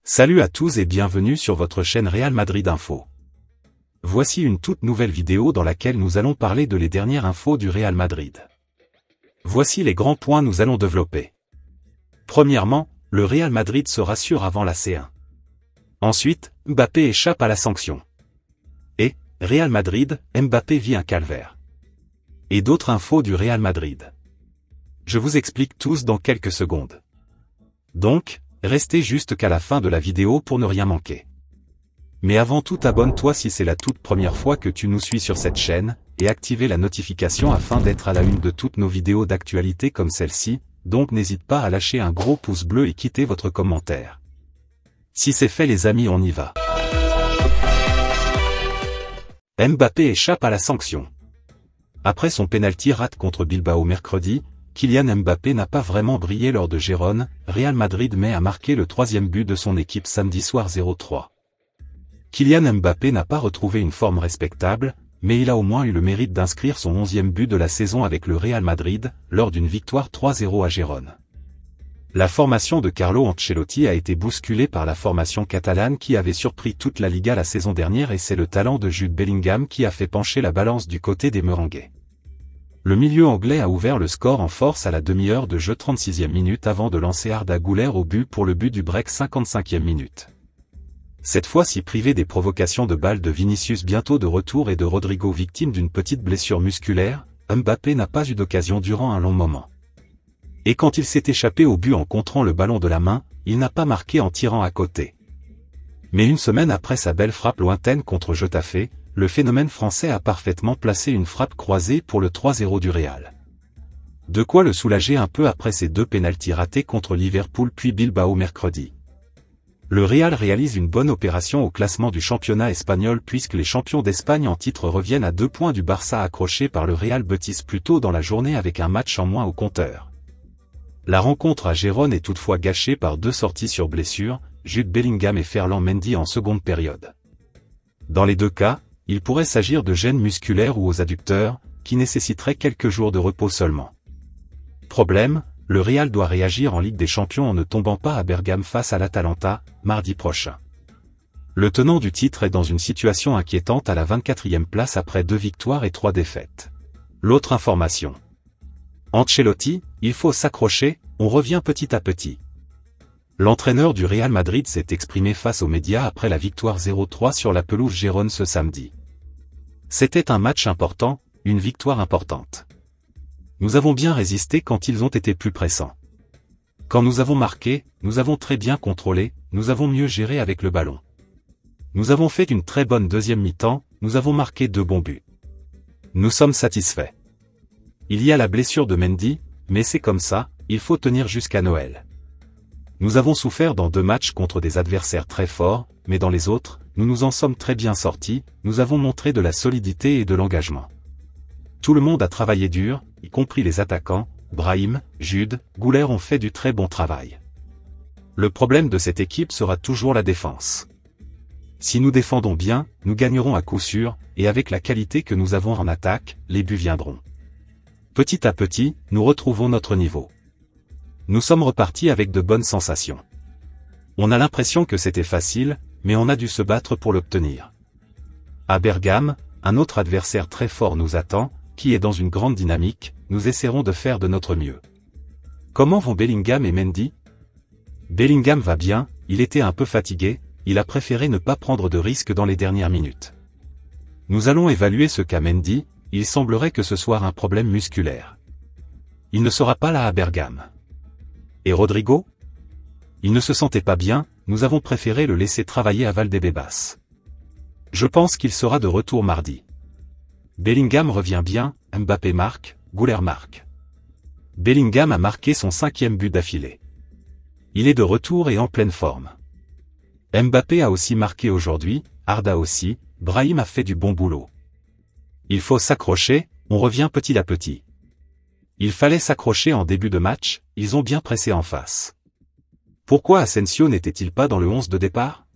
Salut à tous et bienvenue sur votre chaîne Real Madrid Info. Voici une toute nouvelle vidéo dans laquelle nous allons parler de les dernières infos du Real Madrid. Voici les grands points nous allons développer. Premièrement, le Real Madrid se rassure avant la C1. Ensuite, Mbappé échappe à la sanction. Et, Real Madrid, Mbappé vit un calvaire. Et d'autres infos du Real Madrid. Je vous explique tous dans quelques secondes. Donc, restez juste qu'à la fin de la vidéo pour ne rien manquer. Mais avant tout, abonne-toi si c'est la toute première fois que tu nous suis sur cette chaîne, et activez la notification afin d'être à la une de toutes nos vidéos d'actualité comme celle-ci, donc n'hésite pas à lâcher un gros pouce bleu et quitter votre commentaire. Si c'est fait les amis, on y va. Mbappé échappe à la sanction. Après son penalty rate contre Bilbao mercredi, Kylian Mbappé n'a pas vraiment brillé lors de Gérone, Real Madrid met à marquer le troisième but de son équipe samedi soir 0-3. Kylian Mbappé n'a pas retrouvé une forme respectable, mais il a au moins eu le mérite d'inscrire son 11e but de la saison avec le Real Madrid, lors d'une victoire 3-0 à Gérone. La formation de Carlo Ancelotti a été bousculée par la formation catalane qui avait surpris toute la Liga la saison dernière et c'est le talent de Jude Bellingham qui a fait pencher la balance du côté des Merengues. Le milieu anglais a ouvert le score en force à la demi-heure de jeu 36e minute avant de lancer Arda Güler au but pour le but du break 55e minute. Cette fois-ci privé des provocations de balles de Vinicius bientôt de retour et de Rodrigo victime d'une petite blessure musculaire, Mbappé n'a pas eu d'occasion durant un long moment. Et quand il s'est échappé au but en contrant le ballon de la main, il n'a pas marqué en tirant à côté. Mais une semaine après sa belle frappe lointaine contre Getafe, le phénomène français a parfaitement placé une frappe croisée pour le 3-0 du Real. De quoi le soulager un peu après ses deux pénaltys ratés contre Liverpool puis Bilbao mercredi. Le Real réalise une bonne opération au classement du championnat espagnol puisque les champions d'Espagne en titre reviennent à 2 points du Barça accroché par le Real Betis plus tôt dans la journée avec un match en moins au compteur. La rencontre à Gérone est toutefois gâchée par 2 sorties sur blessure, Jude Bellingham et Ferland Mendy en seconde période. Dans les deux cas, il pourrait s'agir de gênes musculaires ou aux adducteurs, qui nécessiteraient quelques jours de repos seulement. Problème, le Real doit réagir en Ligue des Champions en ne tombant pas à Bergame face à l'Atalanta, mardi prochain. Le tenant du titre est dans une situation inquiétante à la 24e place après 2 victoires et 3 défaites. L'autre information. Ancelotti, il faut s'accrocher, on revient petit à petit. L'entraîneur du Real Madrid s'est exprimé face aux médias après la victoire 0-3 sur la pelouse Gérone ce samedi. C'était un match important, une victoire importante. Nous avons bien résisté quand ils ont été plus pressants. Quand nous avons marqué, nous avons très bien contrôlé, nous avons mieux géré avec le ballon. Nous avons fait une très bonne deuxième mi-temps, nous avons marqué 2 bons buts. Nous sommes satisfaits. Il y a la blessure de Mendy, mais c'est comme ça, il faut tenir jusqu'à Noël. Nous avons souffert dans 2 matchs contre des adversaires très forts, mais dans les autres, nous nous en sommes très bien sortis, nous avons montré de la solidité et de l'engagement. Tout le monde a travaillé dur, y compris les attaquants, Brahim, Jude, Güler ont fait du très bon travail. Le problème de cette équipe sera toujours la défense. Si nous défendons bien, nous gagnerons à coup sûr, et avec la qualité que nous avons en attaque, les buts viendront. Petit à petit, nous retrouvons notre niveau. Nous sommes repartis avec de bonnes sensations. On a l'impression que c'était facile, mais on a dû se battre pour l'obtenir. À Bergame, un autre adversaire très fort nous attend, qui est dans une grande dynamique, nous essaierons de faire de notre mieux. Comment vont Bellingham et Mendy? Bellingham va bien, il était un peu fatigué, il a préféré ne pas prendre de risques dans les dernières minutes. Nous allons évaluer ce qu'a Mendy, il semblerait que ce soit un problème musculaire. Il ne sera pas là à Bergame. Et Rodrigo? Il ne se sentait pas bien, nous avons préféré le laisser travailler à Valdebebas. Je pense qu'il sera de retour mardi. Bellingham revient bien, Mbappé marque, Güler marque. Bellingham a marqué son 5e but d'affilée. Il est de retour et en pleine forme. Mbappé a aussi marqué aujourd'hui, Arda aussi, Brahim a fait du bon boulot. Il faut s'accrocher, on revient petit à petit. Il fallait s'accrocher en début de match, ils ont bien pressé en face. Pourquoi Asensio n'était-il pas dans le 11 de départ?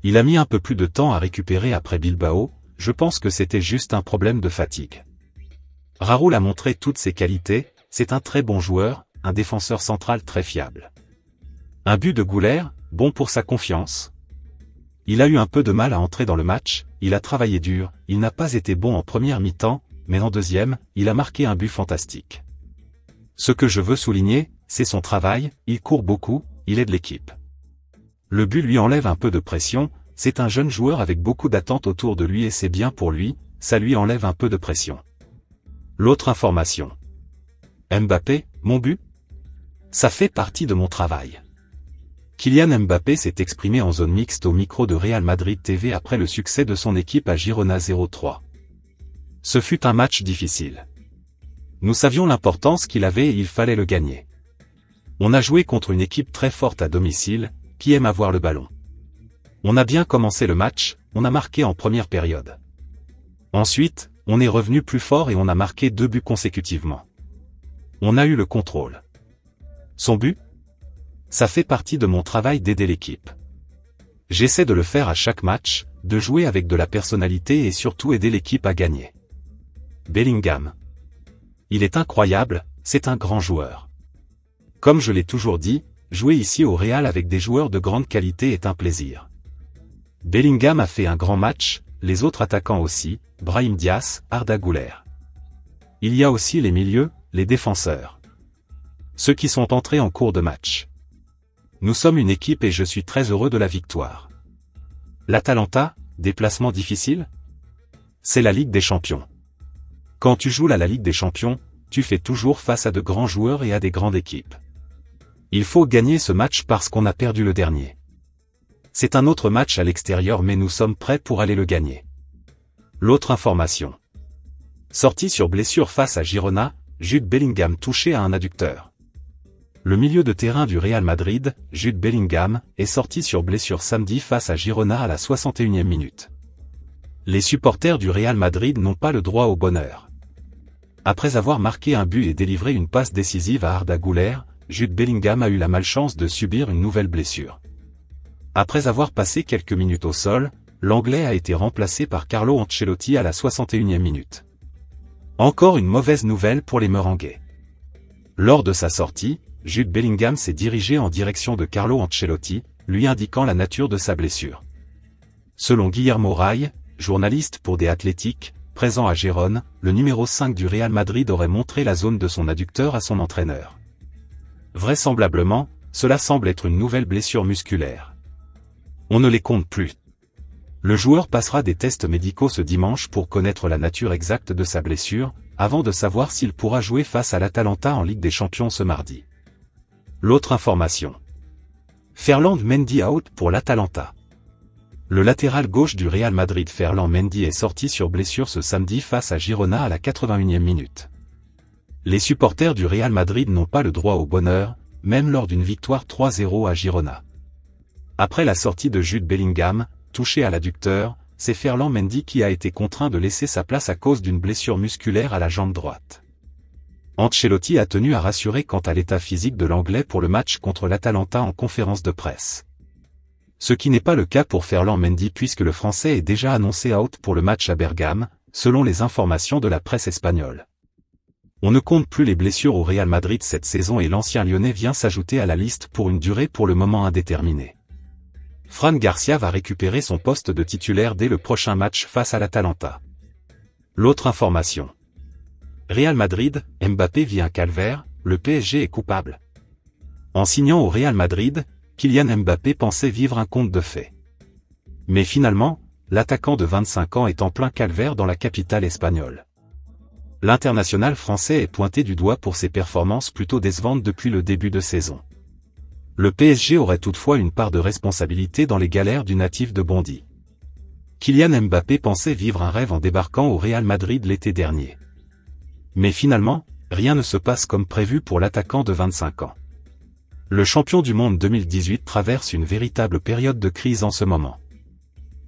Il a mis un peu plus de temps à récupérer après Bilbao, je pense que c'était juste un problème de fatigue. Raúl a montré toutes ses qualités, c'est un très bon joueur, un défenseur central très fiable. Un but de Güler, bon pour sa confiance. Il a eu un peu de mal à entrer dans le match, il a travaillé dur, il n'a pas été bon en première mi-temps, mais en deuxième, il a marqué un but fantastique. Ce que je veux souligner, c'est son travail, il court beaucoup, il aide l'équipe. Le but lui enlève un peu de pression, c'est un jeune joueur avec beaucoup d'attentes autour de lui et c'est bien pour lui, ça lui enlève un peu de pression. L'autre information. Mbappé, mon but? Ça fait partie de mon travail. Kylian Mbappé s'est exprimé en zone mixte au micro de Real Madrid TV après le succès de son équipe à Girona 0-3. Ce fut un match difficile. Nous savions l'importance qu'il avait et il fallait le gagner. On a joué contre une équipe très forte à domicile, qui aime avoir le ballon. On a bien commencé le match, on a marqué en première période. Ensuite, on est revenu plus fort et on a marqué 2 buts consécutivement. On a eu le contrôle. Son but? Ça fait partie de mon travail d'aider l'équipe. J'essaie de le faire à chaque match, de jouer avec de la personnalité et surtout aider l'équipe à gagner. Bellingham. Il est incroyable, c'est un grand joueur. Comme je l'ai toujours dit, jouer ici au Real avec des joueurs de grande qualité est un plaisir. Bellingham a fait un grand match, les autres attaquants aussi, Brahim Diaz, Arda Güler. Il y a aussi les milieux, les défenseurs. Ceux qui sont entrés en cours de match. Nous sommes une équipe et je suis très heureux de la victoire. L'Atalanta, déplacement difficile? C'est la Ligue des Champions. Quand tu joues la Ligue des Champions, tu fais toujours face à de grands joueurs et à des grandes équipes. Il faut gagner ce match parce qu'on a perdu le dernier. C'est un autre match à l'extérieur mais nous sommes prêts pour aller le gagner. L'autre information. Sortie sur blessure face à Girona, Jude Bellingham touché à un adducteur. Le milieu de terrain du Real Madrid, Jude Bellingham, est sorti sur blessure samedi face à Girona à la 61e minute. Les supporters du Real Madrid n'ont pas le droit au bonheur. Après avoir marqué un but et délivré une passe décisive à Arda Güler, Jude Bellingham a eu la malchance de subir une nouvelle blessure. Après avoir passé quelques minutes au sol, l'Anglais a été remplacé par Carlo Ancelotti à la 61e minute. Encore une mauvaise nouvelle pour les Merengues. Lors de sa sortie, Jude Bellingham s'est dirigé en direction de Carlo Ancelotti, lui indiquant la nature de sa blessure. Selon Guillermo Ray, journaliste pour The Athletic, présent à Gérone, le numéro 5 du Real Madrid aurait montré la zone de son adducteur à son entraîneur. Vraisemblablement, cela semble être une nouvelle blessure musculaire. On ne les compte plus. Le joueur passera des tests médicaux ce dimanche pour connaître la nature exacte de sa blessure, avant de savoir s'il pourra jouer face à l'Atalanta en Ligue des Champions ce mardi. L'autre information. Ferland Mendy out pour l'Atalanta. Le latéral gauche du Real Madrid Ferland Mendy est sorti sur blessure ce samedi face à Girona à la 81e minute. Les supporters du Real Madrid n'ont pas le droit au bonheur, même lors d'une victoire 3-0 à Girona. Après la sortie de Jude Bellingham, touché à l'adducteur, c'est Ferland Mendy qui a été contraint de laisser sa place à cause d'une blessure musculaire à la jambe droite. Ancelotti a tenu à rassurer quant à l'état physique de l'Anglais pour le match contre l'Atalanta en conférence de presse. Ce qui n'est pas le cas pour Ferland Mendy puisque le Français est déjà annoncé out pour le match à Bergame, selon les informations de la presse espagnole. On ne compte plus les blessures au Real Madrid cette saison et l'ancien Lyonnais vient s'ajouter à la liste pour une durée pour le moment indéterminée. Fran Garcia va récupérer son poste de titulaire dès le prochain match face à l'Atalanta. L'autre information. Real Madrid, Mbappé vit un calvaire, le PSG est coupable. En signant au Real Madrid, Kylian Mbappé pensait vivre un conte de fées. Mais finalement, l'attaquant de 25 ans est en plein calvaire dans la capitale espagnole. L'international français est pointé du doigt pour ses performances plutôt décevantes depuis le début de saison. Le PSG aurait toutefois une part de responsabilité dans les galères du natif de Bondy. Kylian Mbappé pensait vivre un rêve en débarquant au Real Madrid l'été dernier. Mais finalement, rien ne se passe comme prévu pour l'attaquant de 25 ans. Le champion du monde 2018 traverse une véritable période de crise en ce moment.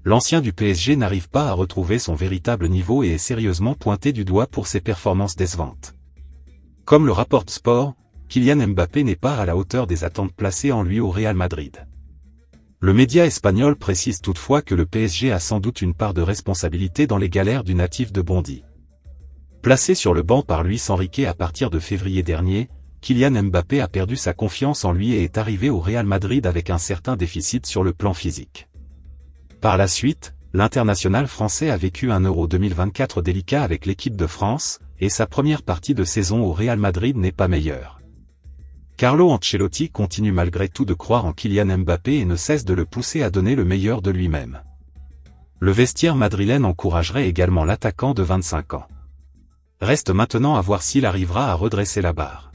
L'ancien du PSG n'arrive pas à retrouver son véritable niveau et est sérieusement pointé du doigt pour ses performances décevantes. Comme le rapporte Sport, Kylian Mbappé n'est pas à la hauteur des attentes placées en lui au Real Madrid. Le média espagnol précise toutefois que le PSG a sans doute une part de responsabilité dans les galères du natif de Bondy. Placé sur le banc par Luis Enrique à partir de février dernier, Kylian Mbappé a perdu sa confiance en lui et est arrivé au Real Madrid avec un certain déficit sur le plan physique. Par la suite, l'international français a vécu un Euro 2024 délicat avec l'équipe de France, et sa première partie de saison au Real Madrid n'est pas meilleure. Carlo Ancelotti continue malgré tout de croire en Kylian Mbappé et ne cesse de le pousser à donner le meilleur de lui-même. Le vestiaire madrilène encouragerait également l'attaquant de 25 ans. Reste maintenant à voir s'il arrivera à redresser la barre.